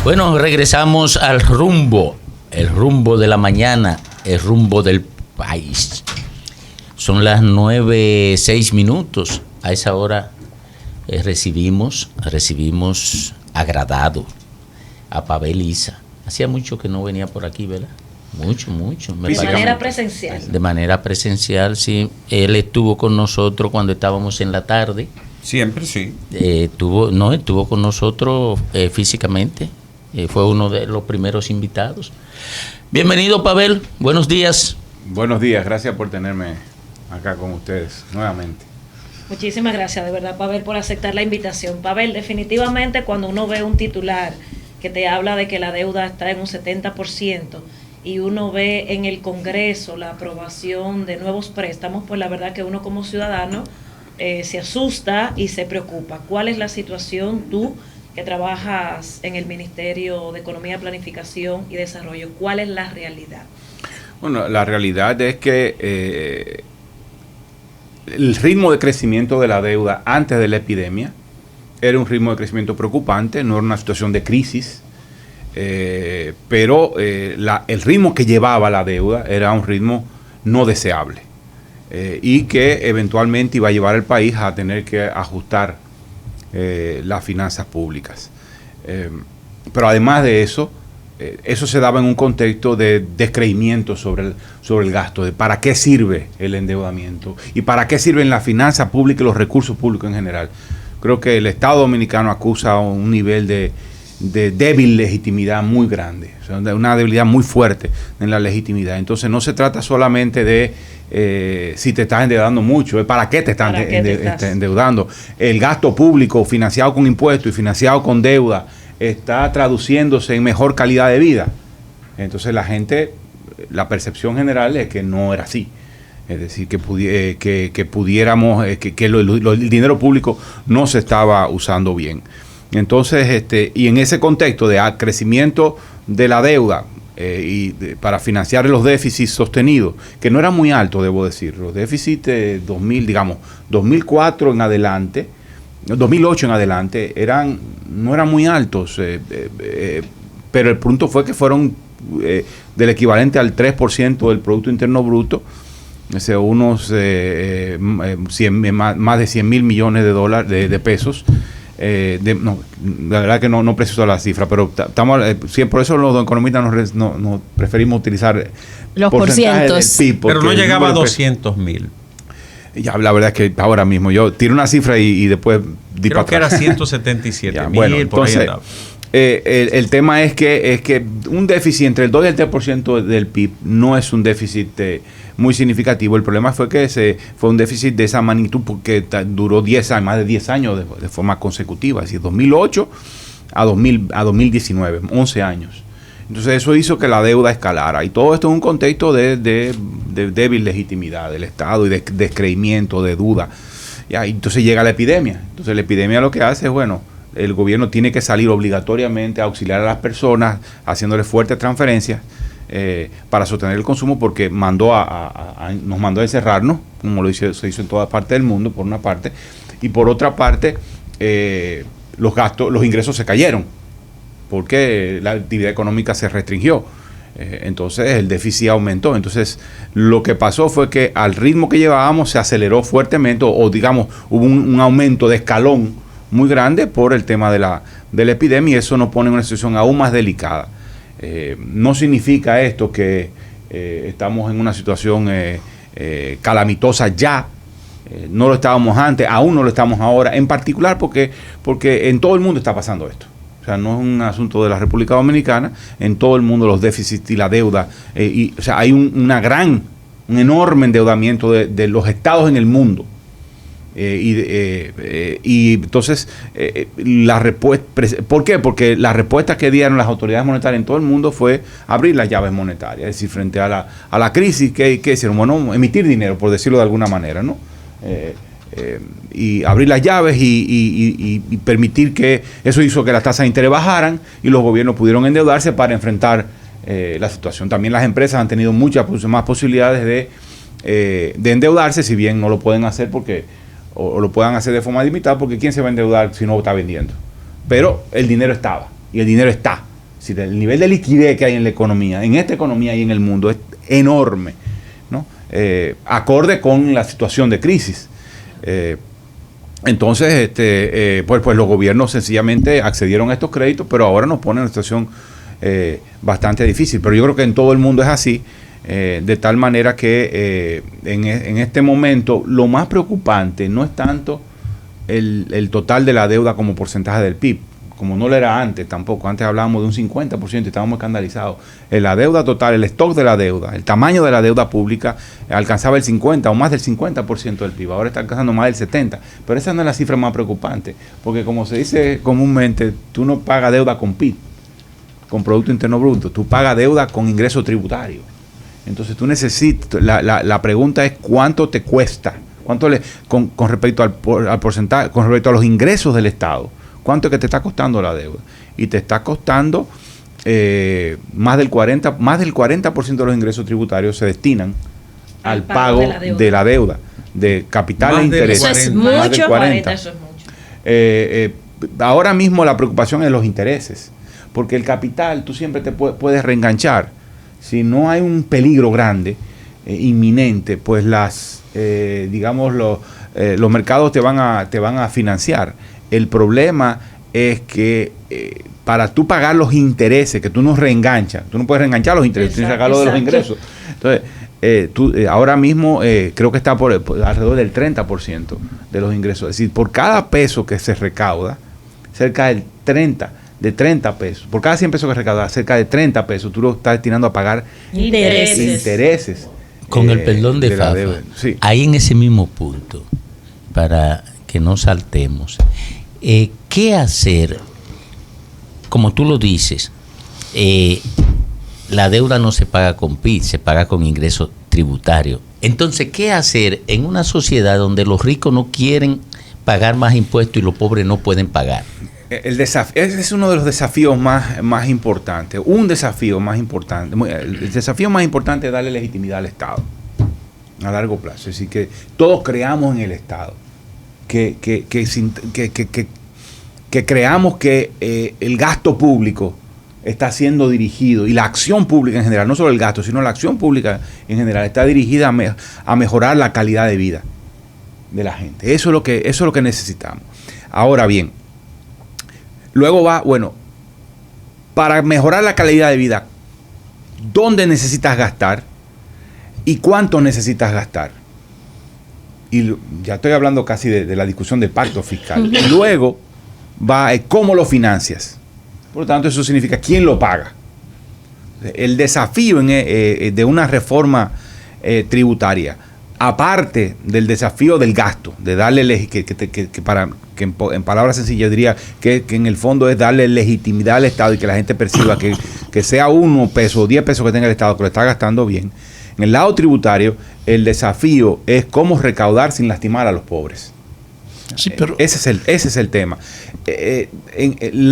Bueno, regresamos al rumbo, el rumbo de la mañana, el rumbo del país. Son las 9:06. A esa hora recibimos agradado a Pavel Isa. Hacía mucho que no venía por aquí, ¿verdad? Mucho. De manera presencial. De manera presencial, sí. Él estuvo con nosotros cuando estábamos en la tarde. Siempre, sí. Estuvo con nosotros físicamente. Fue uno de los primeros invitados. Bienvenido, Pavel. Buenos días. Buenos días. Gracias por tenerme acá con ustedes nuevamente. Muchísimas gracias, de verdad, Pavel, por aceptar la invitación. Pavel, definitivamente cuando uno ve un titular que te habla de que la deuda está en un 70% y uno ve en el Congreso la aprobación de nuevos préstamos, pues la verdad que uno como ciudadano se asusta y se preocupa. ¿Cuál es la situación tú que trabajas en el Ministerio de Economía, Planificación y Desarrollo? ¿Cuál es la realidad? Bueno, la realidad es que el ritmo de crecimiento de la deuda antes de la epidemia era un ritmo de crecimiento preocupante, no era una situación de crisis, pero el ritmo que llevaba la deuda era un ritmo no deseable y que eventualmente iba a llevar al país a tener que ajustar las finanzas públicas. Pero además de eso, eso se daba en un contexto de descreimiento sobre el gasto, de para qué sirve el endeudamiento y para qué sirven las finanzas públicas y los recursos públicos en general. Creo que el Estado dominicano acusa un nivel de débil legitimidad muy grande, o sea, una debilidad muy fuerte en la legitimidad. Entonces no se trata solamente de si te estás endeudando mucho, es para qué te estás endeudando. El gasto público financiado con impuestos y financiado con deuda está traduciéndose en mejor calidad de vida. Entonces la percepción general es que no era así. Es decir, que pudiéramos, el dinero público no se estaba usando bien. Entonces, y en ese contexto de crecimiento de la deuda para financiar los déficits sostenidos, que no eran muy altos, debo decir, los déficits 2004 en adelante, 2008 en adelante, no eran muy altos, pero el punto fue que fueron del equivalente al 3% del Producto Interno Bruto, o sea, unos más de 100 mil millones de dólares, de pesos. La verdad que no preciso la cifra, pero estamos por eso los economistas no preferimos utilizar los porcientos del PIB, pero no llegaba a 200,000. Ya, la verdad es que ahora mismo yo tiro una cifra y después creo que era 177,000. Bueno, entonces el tema es que un déficit entre el 2 y el 3% del PIB no es un déficit muy significativo. El problema fue que fue un déficit de esa magnitud porque duró 10 años, más de 10 años de forma consecutiva, es decir, 2008 a 2019, 11 años. Entonces eso hizo que la deuda escalara y todo esto en un contexto de débil legitimidad del Estado y de descreimiento, de duda. Ya, entonces llega la epidemia. Entonces la epidemia lo que hace es, bueno, el gobierno tiene que salir obligatoriamente a auxiliar a las personas haciéndole fuertes transferencias para sostener el consumo, porque nos mandó a encerrarnos, como se hizo en toda parte del mundo, por una parte, y por otra parte los ingresos se cayeron porque la actividad económica se restringió. Entonces el déficit aumentó. Entonces lo que pasó fue que al ritmo que llevábamos se aceleró fuertemente, o digamos hubo un aumento de escalón muy grande por el tema de la epidemia, y eso nos pone en una situación aún más delicada. No significa esto que estamos en una situación calamitosa ya. No lo estábamos antes, aún no lo estamos ahora, en particular porque en todo el mundo está pasando esto. O sea, no es un asunto de la República Dominicana, en todo el mundo los déficits y la deuda, o sea, hay un enorme endeudamiento de los estados en el mundo. Y entonces la respuesta, ¿por qué? Porque la respuesta que dieron las autoridades monetarias en todo el mundo fue abrir las llaves monetarias, es decir, frente a la crisis, ¿qué hicieron? Bueno, emitir dinero, por decirlo de alguna manera, ¿no? Y abrir las llaves y permitir que eso hizo que las tasas de interés bajaran y los gobiernos pudieron endeudarse para enfrentar la situación. También las empresas han tenido muchas más posibilidades de endeudarse, si bien no lo pueden hacer o lo puedan hacer de forma limitada, porque ¿quién se va a endeudar si no está vendiendo? Pero el dinero estaba y el dinero está. Es decir, el nivel de liquidez que hay en la economía, en esta economía y en el mundo, es enorme, ¿no? Acorde con la situación de crisis. Entonces, pues los gobiernos sencillamente accedieron a estos créditos, pero ahora nos ponen en una situación bastante difícil. Pero yo creo que en todo el mundo es así, de tal manera que en este momento lo más preocupante no es tanto el total de la deuda como porcentaje del PIB, como no lo era antes tampoco. Antes hablábamos de un 50% y estábamos escandalizados. La deuda total, el stock de la deuda, el tamaño de la deuda pública alcanzaba el 50 o más del 50% del PIB. Ahora está alcanzando más del 70%. Pero esa no es la cifra más preocupante, porque como se dice comúnmente, tú no pagas deuda con PIB, con Producto Interno Bruto, tú pagas deuda con ingreso tributario. Entonces tú necesitas, la pregunta es cuánto te cuesta, con respecto al porcentaje, con respecto a los ingresos del Estado. ¿Cuánto es que te está costando la deuda? Y te está costando más del 40% de los ingresos tributarios se destinan al pago de la deuda, de capital e interés. Eso es mucho, 40, eso es mucho. Ahora mismo la preocupación es los intereses, porque el capital tú siempre te puedes reenganchar. Si no hay un peligro grande, inminente, pues los mercados te van a financiar. El problema es que para tú pagar los intereses, que tú no reenganchas, tú no puedes reenganchar los intereses, tienes que sacarlo de los ingresos. Entonces, ahora mismo creo que está por alrededor del 30% de los ingresos. Es decir, por cada peso que se recauda, cerca del 30 pesos. Por cada 100 pesos que recauda, cerca de 30 pesos, tú lo estás destinando a pagar intereses. Con el perdón de Fafa, sí. Ahí en ese mismo punto, para que no saltemos, ¿qué hacer? Como tú lo dices, la deuda no se paga con PIB, se paga con ingresos tributarios. Entonces, ¿qué hacer en una sociedad donde los ricos no quieren pagar más impuestos y los pobres no pueden pagar? Ese es uno de los desafíos más importantes. El desafío más importante es darle legitimidad al Estado a largo plazo. Es decir, que todos creamos en el Estado. Que creamos que el gasto público está siendo dirigido, y la acción pública en general, no solo el gasto, sino la acción pública en general, está dirigida a mejorar la calidad de vida de la gente. Eso es lo que necesitamos. Ahora bien, luego para mejorar la calidad de vida, ¿dónde necesitas gastar y cuánto necesitas gastar? Y ya estoy hablando casi de la discusión del pacto fiscal. Y luego va cómo lo financias. Por lo tanto, eso significa quién lo paga. El desafío de una reforma tributaria, aparte del desafío del gasto, de darle en palabras sencillas diría que en el fondo es darle legitimidad al Estado y que la gente perciba que sea 1 peso o 10 pesos que tenga el Estado, que lo está gastando bien. En el lado tributario, el desafío es cómo recaudar sin lastimar a los pobres. Sí, pero ese es el tema.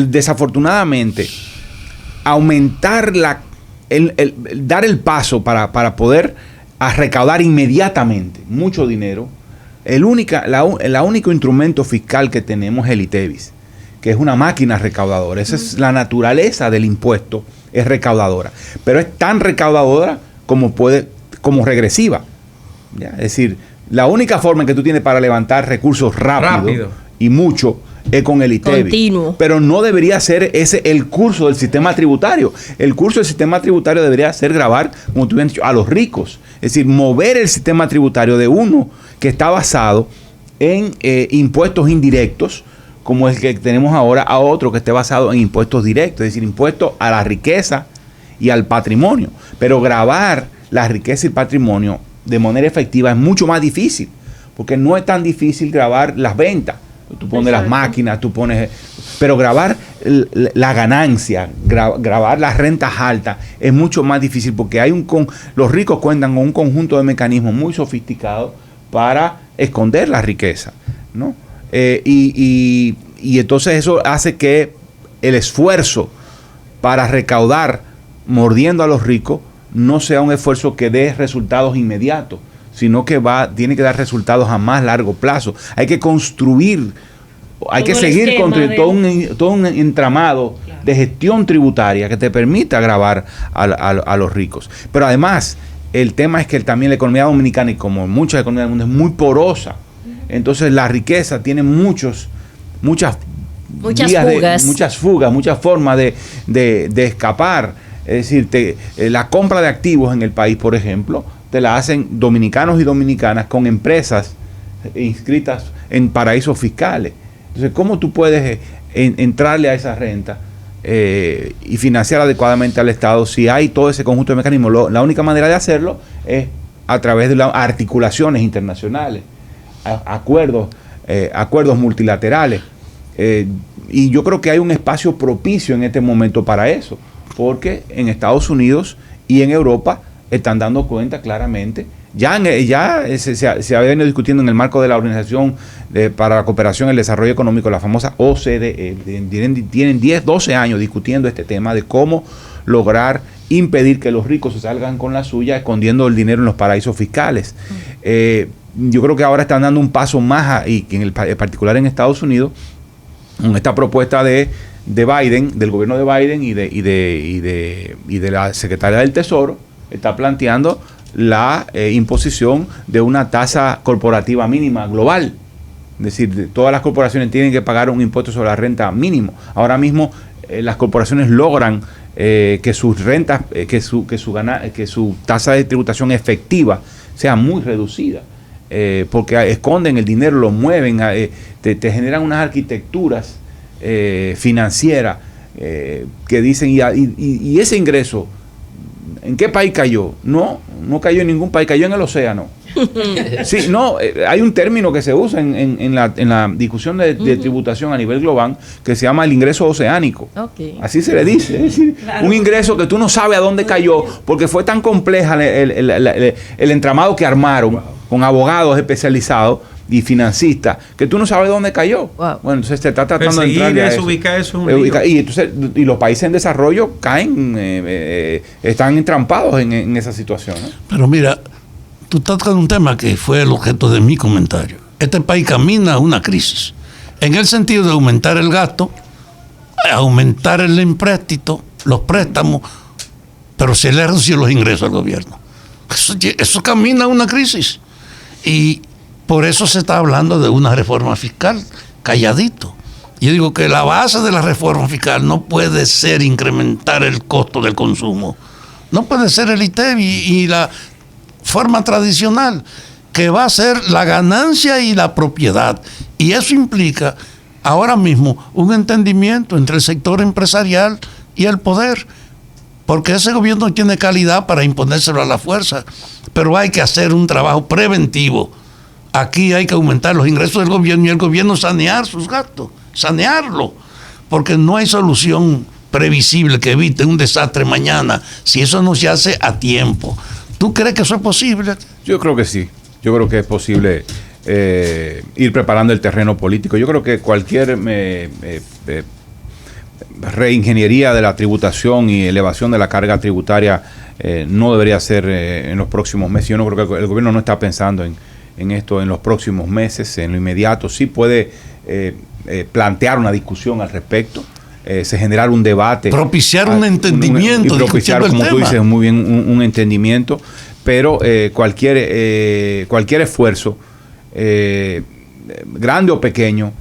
Desafortunadamente, aumentar dar el paso para poder recaudar inmediatamente mucho dinero, el único instrumento fiscal que tenemos es el ITEVIS, que es una máquina recaudadora. Esa es la naturaleza del impuesto, es recaudadora, pero es tan recaudadora como regresiva. ¿Ya? Es decir, la única forma en que tú tienes para levantar recursos rápido y mucho es con el ITEVIS. Continuo. Pero no debería ser ese el curso del sistema tributario. El curso del sistema tributario debería ser gravar, como tú habías dicho, a los ricos. Es decir, mover el sistema tributario de uno que está basado en impuestos indirectos, como el que tenemos ahora, a otro que esté basado en impuestos directos, es decir, impuestos a la riqueza y al patrimonio. Pero gravar la riqueza y el patrimonio de manera efectiva es mucho más difícil, porque no es tan difícil grabar las ventas. Tú pones las máquinas, pero grabar la ganancia, grabar las rentas altas es mucho más difícil, porque los ricos cuentan con un conjunto de mecanismos muy sofisticados para esconder la riqueza, ¿no? Y entonces eso hace que el esfuerzo para recaudar mordiendo a los ricos no sea un esfuerzo que dé resultados inmediatos, sino que tiene que dar resultados a más largo plazo. Hay que construir, hay que seguir construyendo todo un entramado de gestión tributaria que te permita gravar a los ricos. Pero además, el tema es que también la economía dominicana, y como muchas economías del mundo, es muy porosa. Entonces la riqueza tiene muchas fugas, muchas formas de escapar. Es decir, la compra de activos en el país, por ejemplo, te la hacen dominicanos y dominicanas con empresas inscritas en paraísos fiscales. Entonces, ¿cómo tú puedes entrarle a esa renta y financiar adecuadamente al Estado si hay todo ese conjunto de mecanismos? La única manera de hacerlo es a través de las articulaciones internacionales, acuerdos multilaterales. Y yo creo que hay un espacio propicio en este momento para eso, porque en Estados Unidos y en Europa están dando cuenta claramente. Ya se había venido discutiendo en el marco de la Organización para la Cooperación y el Desarrollo Económico, la famosa OCDE. Tienen 10, 12 años discutiendo este tema de cómo lograr impedir que los ricos se salgan con la suya escondiendo el dinero en los paraísos fiscales. Yo creo que ahora están dando un paso más, y en particular en Estados Unidos, con esta propuesta de Biden, del gobierno de Biden y de la Secretaría del Tesoro, está planteando la imposición de una tasa corporativa mínima global. Es decir, todas las corporaciones tienen que pagar un impuesto sobre la renta mínimo. Ahora mismo las corporaciones logran que sus rentas, que su tasa de tributación efectiva sea muy reducida, porque esconden el dinero, lo mueven, te generan unas arquitecturas financieras que dicen, y ese ingreso, ¿en qué país cayó? No cayó en ningún país, cayó en el océano. Sí, no, hay un término que se usa en la discusión de tributación a nivel global que se llama el ingreso oceánico. Okay. Así se le dice. Es decir, claro, un ingreso que tú no sabes a dónde cayó porque fue tan compleja el entramado que armaron con abogados especializados y financistas que tú no sabes dónde cayó. Wow. Bueno, entonces te está tratando de entrar a eso. Ubicar eso y los países en desarrollo caen, están entrampados en esa situación, ¿no? Pero mira, tú estás tocando un tema que fue el objeto de mi comentario. Este país camina a una crisis en el sentido de aumentar el gasto, aumentar el empréstito, los préstamos, pero se le reducen los ingresos al gobierno. Eso camina a una crisis. Y por eso se está hablando de una reforma fiscal, calladito. Yo digo que la base de la reforma fiscal no puede ser incrementar el costo del consumo. No puede ser el ITEVI y la forma tradicional, que va a ser la ganancia y la propiedad. Y eso implica ahora mismo un entendimiento entre el sector empresarial y el poder, porque ese gobierno tiene calidad para imponérselo a la fuerza, pero hay que hacer un trabajo preventivo. Aquí hay que aumentar los ingresos del gobierno y el gobierno sanear sus gastos, sanearlo, porque no hay solución previsible que evite un desastre mañana si eso no se hace a tiempo. ¿Tú crees que eso es posible? Yo creo que sí. Yo creo que es posible ir preparando el terreno político. Yo creo que cualquier reingeniería de la tributación y elevación de la carga tributaria no debería ser en los próximos meses. Yo no creo que el gobierno no está pensando en esto en los próximos meses, en lo inmediato. Sí puede plantear una discusión al respecto, se generar un debate, propiciar un entendimiento, y propiciar, como tú dices muy bien, un entendimiento, pero cualquier esfuerzo, grande o pequeño,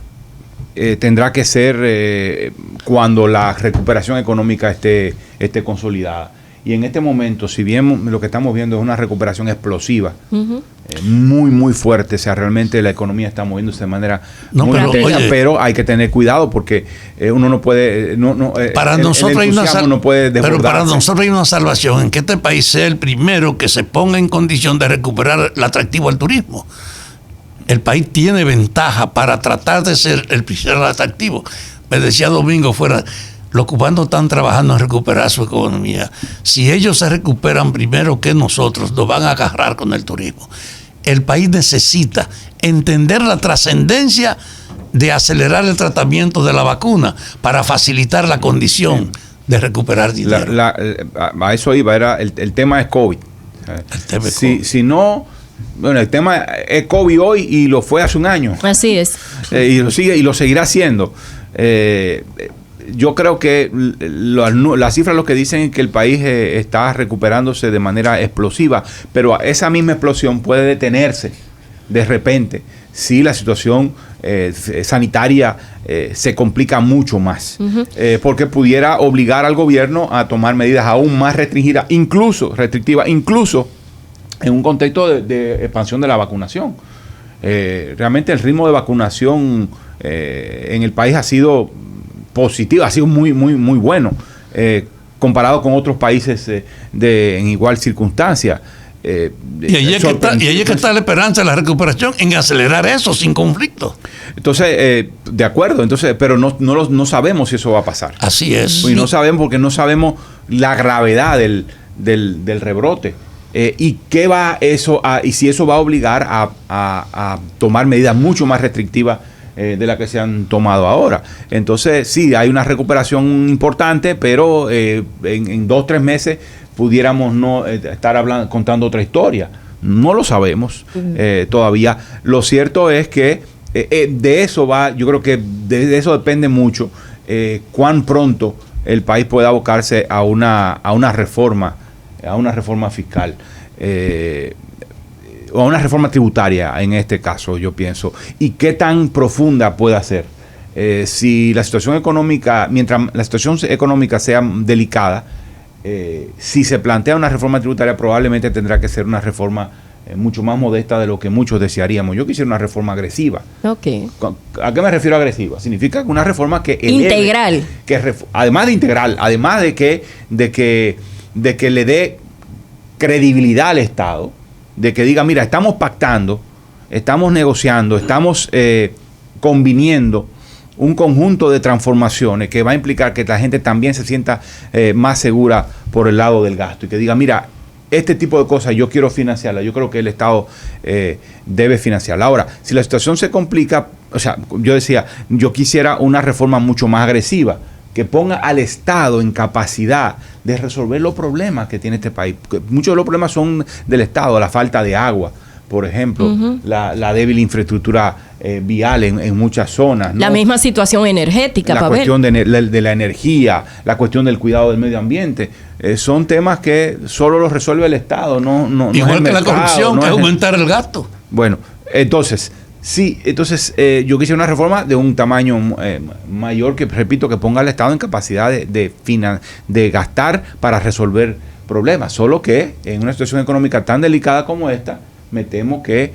tendrá que ser cuando la recuperación económica esté consolidada. Y en este momento, si bien lo que estamos viendo es una recuperación explosiva, muy, muy fuerte, o sea, realmente la economía está moviéndose de manera muy intensa, pero hay que tener cuidado porque uno no puede, para nosotros hay no puede desbordarse. Pero para nosotros hay una salvación en que este país sea el primero que se ponga en condición de recuperar el atractivo al turismo. El país tiene ventaja para tratar de ser el principal atractivo. Me decía Domingo fuera, los cubanos están trabajando en recuperar su economía. Si ellos se recuperan primero que nosotros, nos van a agarrar con el turismo. El país necesita entender la trascendencia de acelerar el tratamiento de la vacuna para facilitar la condición de recuperar dinero. A eso iba, el tema es COVID. Si no, bueno, el tema es COVID hoy y lo fue hace un año. Así es. Y lo seguirá siendo. yo creo que las cifras lo que dicen es que el país está recuperándose de manera explosiva, pero esa misma explosión puede detenerse de repente si la situación sanitaria se complica mucho más, porque pudiera obligar al gobierno a tomar medidas aún más restrictivas, incluso en un contexto de expansión de la vacunación. Realmente el ritmo de vacunación en el país ha sido positivo, ha sido muy bueno, comparado con otros países en igual circunstancia. Y ahí es que está la esperanza de la recuperación, en acelerar eso sin conflicto. Entonces, de acuerdo, pero no sabemos si eso va a pasar. Así es. Y no sabemos porque no sabemos la gravedad del rebrote. Y qué va eso y si eso va a obligar a tomar medidas mucho más restrictivas de las que se han tomado ahora. Entonces, sí, hay una recuperación importante, pero en 2-3 meses pudiéramos no estar contando otra historia. No lo sabemos todavía. Lo cierto es que de eso yo creo que de eso depende mucho cuán pronto el país pueda abocarse a una reforma fiscal. O a una reforma tributaria en este caso, yo pienso, y qué tan profunda puede ser. Si la situación económica, mientras la situación económica sea delicada, si se plantea una reforma tributaria, probablemente tendrá que ser una reforma mucho más modesta de lo que muchos desearíamos. Yo quisiera una reforma agresiva. Okay. ¿A qué me refiero agresiva? Significa una reforma que integral, además de integral, además de que le dé credibilidad al Estado, de que diga, mira, estamos pactando, estamos negociando, estamos conviniendo un conjunto de transformaciones que va a implicar que la gente también se sienta más segura por el lado del gasto y que diga, mira, este tipo de cosas yo quiero financiarla, yo creo que el Estado debe financiarla. Ahora, si la situación se complica, o sea, yo decía, yo quisiera una reforma mucho más agresiva, que ponga al Estado en capacidad de resolver los problemas que tiene este país. Muchos de los problemas son del Estado, la falta de agua, por ejemplo, la débil infraestructura vial en muchas zonas, ¿no? La misma situación energética, la cuestión de la energía, la cuestión del cuidado del medio ambiente, son temas que solo los resuelve el Estado, igual que la corrupción, que es aumentar el gasto. Bueno, entonces yo quisiera una reforma de un tamaño mayor, que repito, que ponga al Estado en capacidad de gastar para resolver problemas. Solo que en una situación económica tan delicada como esta, me temo que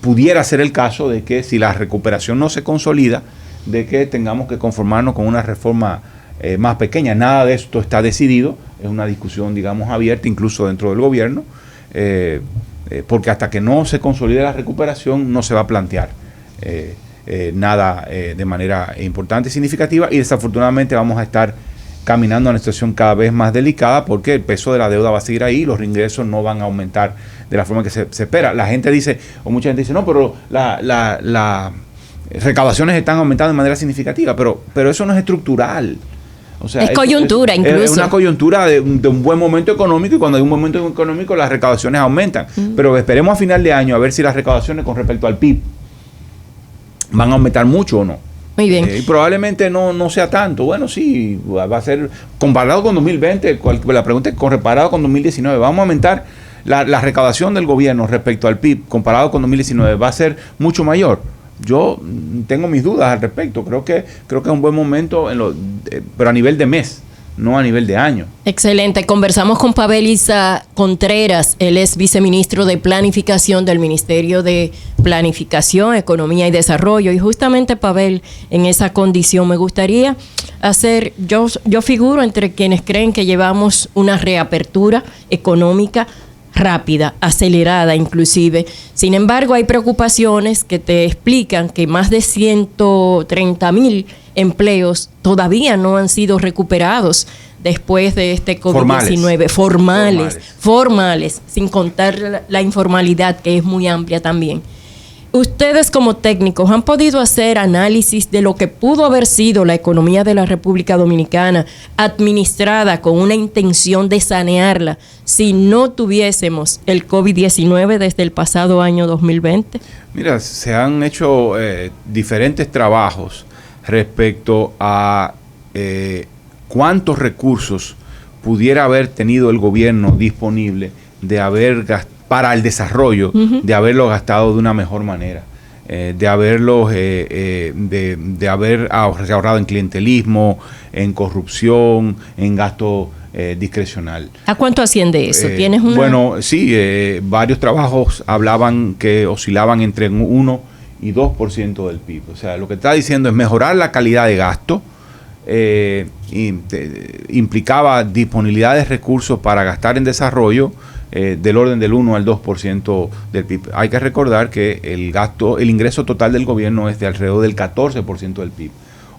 pudiera ser el caso de que si la recuperación no se consolida, de que tengamos que conformarnos con una reforma más pequeña. Nada de esto está decidido, es una discusión, digamos, abierta, incluso dentro del gobierno, porque hasta que no se consolide la recuperación no se va a plantear nada de manera importante y significativa, y desafortunadamente vamos a estar caminando a una situación cada vez más delicada porque el peso de la deuda va a seguir ahí, los ingresos no van a aumentar de la forma que se espera. La gente dice, o mucha gente dice, no, pero las recaudaciones están aumentando de manera significativa, pero eso no es estructural. O sea, es coyuntura, incluso. Es una coyuntura de un buen momento económico, y cuando hay un momento económico las recaudaciones aumentan. Pero esperemos a final de año a ver si las recaudaciones con respecto al PIB van a aumentar mucho o no. Muy bien. Y probablemente no sea tanto. Bueno, sí, va a ser comparado con 2020, la pregunta es comparado con 2019. Vamos a aumentar la recaudación del gobierno respecto al PIB comparado con 2019, va a ser mucho mayor. Yo tengo mis dudas al respecto. Creo que es un buen momento, pero a nivel de mes, no a nivel de año. Excelente. Conversamos con Pavel Issa Contreras. Él es viceministro de Planificación del Ministerio de Planificación, Economía y Desarrollo. Y justamente, Pavel, en esa condición me gustaría hacer, yo figuro entre quienes creen que llevamos una reapertura económica rápida, acelerada inclusive. Sin embargo, hay preocupaciones que te explican que más de 130,000 empleos todavía no han sido recuperados después de este COVID-19. Formales, sin contar la informalidad, que es muy amplia también. Ustedes como técnicos han podido hacer análisis de lo que pudo haber sido la economía de la República Dominicana administrada con una intención de sanearla si no tuviésemos el COVID-19 desde el pasado año 2020? Mira, se han hecho diferentes trabajos respecto a cuántos recursos pudiera haber tenido el gobierno disponible para el desarrollo, de haberlo gastado de una mejor manera, de haber ahorrado en clientelismo, en corrupción, en gasto discrecional. ¿A cuánto asciende eso? ¿Tienes una? Bueno, sí, varios trabajos hablaban que oscilaban entre 1 y 2% del PIB. O sea, lo que está diciendo es mejorar la calidad de gasto, implicaba disponibilidad de recursos para gastar en desarrollo del orden del 1 al 2% del PIB. Hay que recordar que el ingreso total del gobierno es de alrededor del 14% del PIB.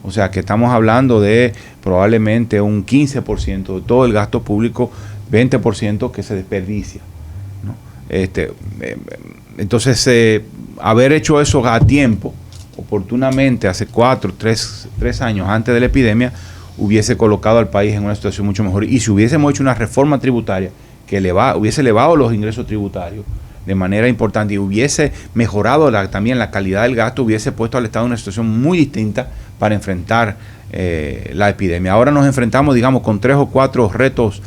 O sea que estamos hablando de probablemente un 15% de todo el gasto público, 20% que se desperdicia, ¿no? Entonces, haber hecho eso a tiempo, oportunamente, hace 3 años antes de la epidemia, hubiese colocado al país en una situación mucho mejor. Y si hubiésemos hecho una reforma tributaria que hubiese elevado los ingresos tributarios de manera importante y hubiese mejorado también la calidad del gasto, hubiese puesto al Estado en una situación muy distinta para enfrentar la epidemia. Ahora nos enfrentamos, digamos, con 3 o 4 retos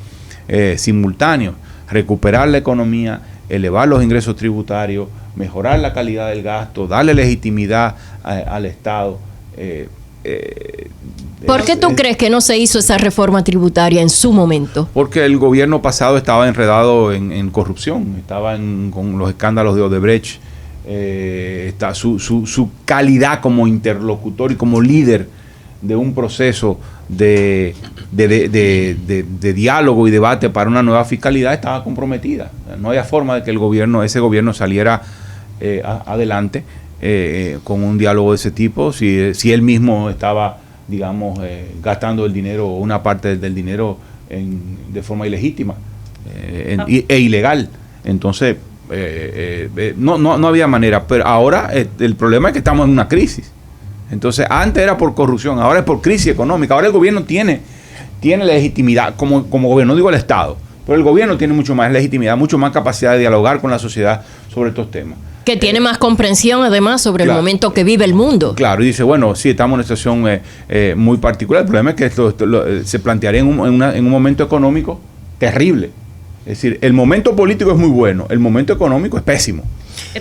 simultáneos: recuperar la economía, elevar los ingresos tributarios, mejorar la calidad del gasto, darle legitimidad al Estado. ¿Por qué tú crees que no se hizo esa reforma tributaria en su momento? Porque el gobierno pasado estaba enredado en corrupción, estaba con los escándalos de Odebrecht, su calidad como interlocutor y como líder de un proceso de diálogo y debate para una nueva fiscalidad estaba comprometida. No había forma de que ese gobierno saliera adelante con un diálogo de ese tipo si él mismo estaba, digamos, gastando el dinero, una parte del dinero de forma ilegítima e ilegal. Entonces, no había manera. Pero ahora el problema es que estamos en una crisis. Entonces, antes era por corrupción, ahora es por crisis económica. Ahora el gobierno tiene legitimidad, como gobierno, no digo el Estado, pero el gobierno tiene mucho más legitimidad, mucho más capacidad de dialogar con la sociedad sobre estos temas. Que tiene más comprensión, además, sobre el momento que vive el mundo. Claro, y dice, bueno, sí, estamos en una situación muy particular. El problema es que esto se plantearía en un momento económico terrible. Es decir, el momento político es muy bueno, el momento económico es pésimo.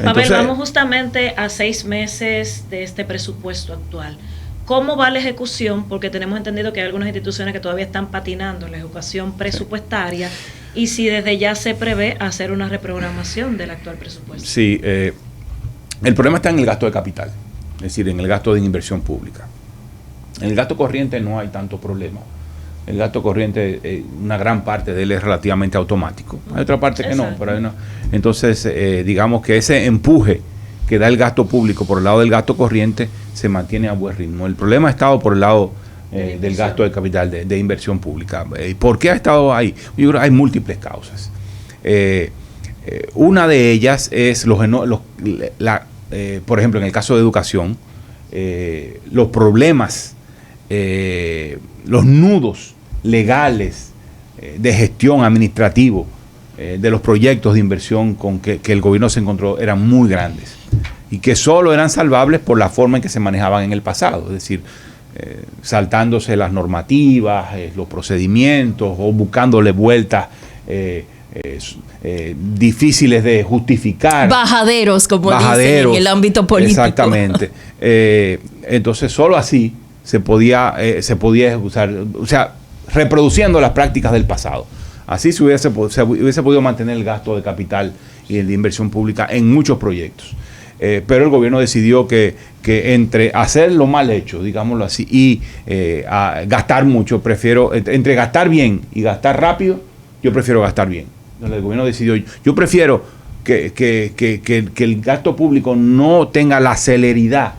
Pavel, vamos justamente a 6 meses de este presupuesto actual. ¿Cómo va la ejecución? Porque tenemos entendido que hay algunas instituciones que todavía están patinando en la ejecución presupuestaria. Y si desde ya se prevé hacer una reprogramación del actual presupuesto. Sí, el problema está en el gasto de capital, es decir, en el gasto de inversión pública. En el gasto corriente no hay tanto problema. El gasto corriente, una gran parte de él es relativamente automático. Hay otra parte que no, pero hay una. Entonces, digamos que ese empuje que da el gasto público por el lado del gasto corriente se mantiene a buen ritmo. El problema ha estado por el lado del gasto de capital, de inversión pública. ¿Por qué ha estado ahí? Yo creo que hay múltiples causas. Una de ellas es por ejemplo, en el caso de educación, los problemas, los nudos legales de gestión administrativo de los proyectos de inversión con que el gobierno se encontró eran muy grandes y que solo eran salvables por la forma en que se manejaban en el pasado, es decir, saltándose las normativas, los procedimientos o buscándole vueltas difíciles de justificar. Bajaderos, como dicen en el ámbito político. Exactamente. Entonces, solo así se podía ejecutar, o sea, reproduciendo las prácticas del pasado. Así se hubiese podido mantener el gasto de capital y el de inversión pública en muchos proyectos. Pero el gobierno decidió que entre hacerlo mal hecho, digámoslo así, y gastar mucho, entre gastar bien y gastar rápido, yo prefiero gastar bien. Entonces, el gobierno decidió, yo prefiero que el gasto público no tenga la celeridad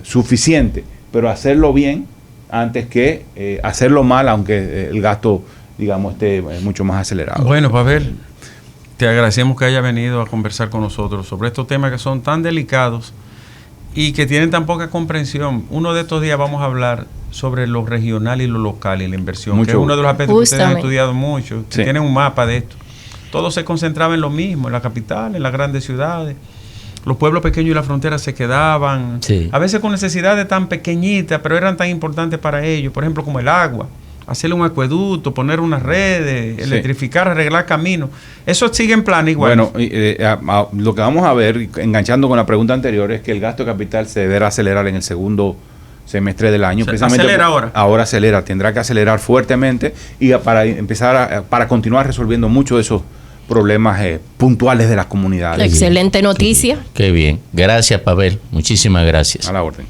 suficiente, pero hacerlo bien antes que hacerlo mal, aunque el gasto, digamos, esté mucho más acelerado. Bueno, Pavel, te agradecemos que haya venido a conversar con nosotros sobre estos temas que son tan delicados y que tienen tan poca comprensión. Uno de estos días vamos a hablar sobre lo regional y lo local y la inversión, que es uno de los aspectos que ustedes han estudiado mucho. Sí. Tienen un mapa de esto. Todo se concentraba en lo mismo, en la capital, en las grandes ciudades. los pueblos pequeños y la frontera se quedaban, Sí. a veces con necesidades tan pequeñitas, pero eran tan importantes para ellos, por ejemplo, como el agua, hacerle un acueducto, poner unas redes, Sí. electrificar, arreglar caminos. Eso sigue en plan igual. Bueno, lo que vamos a ver, enganchando con la pregunta anterior, es que el gasto de capital se deberá acelerar en el segundo semestre del año. Acelera ahora. Ahora acelera, tendrá que acelerar fuertemente y para empezar para continuar resolviendo muchos de esos problemas puntuales de las comunidades. Excelente noticia. Qué bien. Gracias, Pavel. Muchísimas gracias. A la orden.